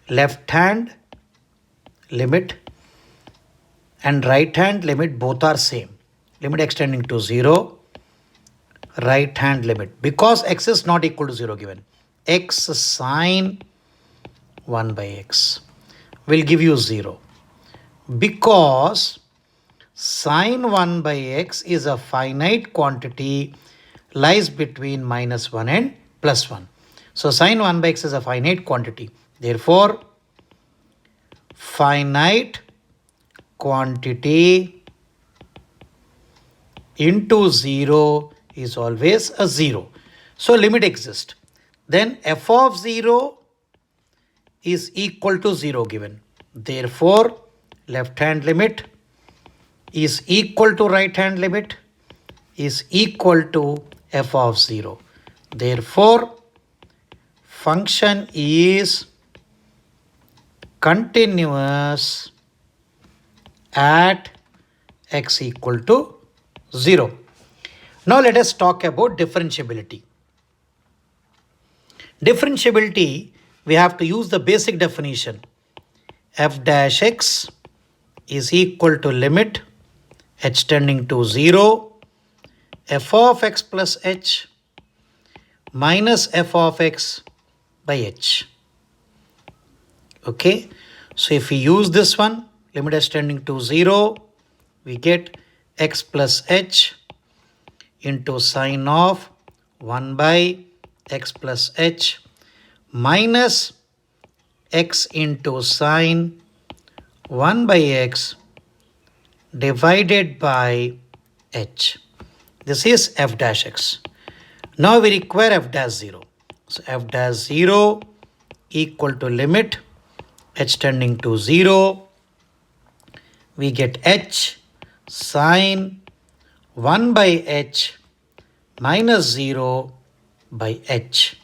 left hand limit and right hand limit both are same. Limit extending to 0, right hand limit. Because x is not equal to 0 given, x sine 1 by x will give you 0. Because sine 1 by x is a finite quantity, lies between -1 and +1. So sine 1 by x is a finite quantity. Therefore, finite quantity into 0 is always a 0. So limit exists. Then f of 0 is equal to 0 given. Therefore, left hand limit is equal to right hand limit is equal to f of 0. Therefore, function is continuous at x equal to 0. Now let us talk about differentiability. Differentiability, we have to use the basic definition. F dash x is equal to limit h tending to 0, f of x plus h minus f of x by h. Okay, so if we use this one, limit h tending to 0, we get x plus h into sine of 1 by x plus h minus x into sine 1 by x divided by h. This is f dash x. Now we require f dash 0. So f dash 0 equal to limit h tending to 0. We get h sine 1 by h minus 0 by h.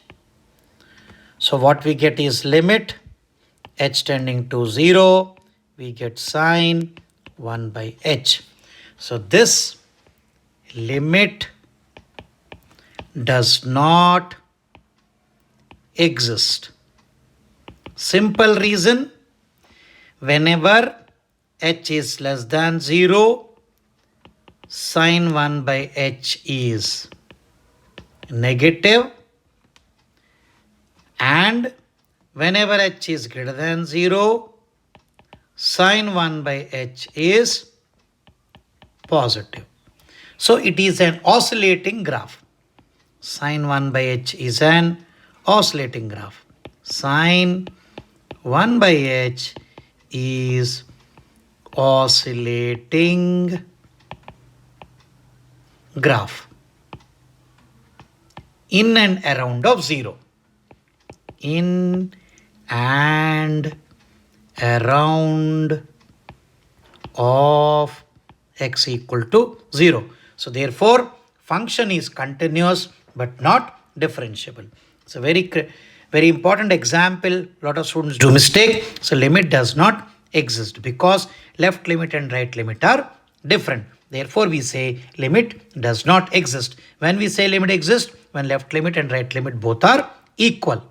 So what we get is limit h tending to 0. We get sine 1 by h. So this limit does not exist. Simple reason, whenever h is less than 0, sine 1 by h is negative, and whenever h is greater than 0, sine 1 by h is positive. So it is an oscillating graph. Sine 1 by h is an oscillating graph. Sine 1 by h is oscillating graph in and around of 0. In and around of x equal to 0. So therefore, function is continuous but not differentiable. It's a very important example. A lot of students do mistake. So limit does not exist because left limit and right limit are different. Therefore, we say limit does not exist. When we say limit exists, when left limit and right limit both are equal.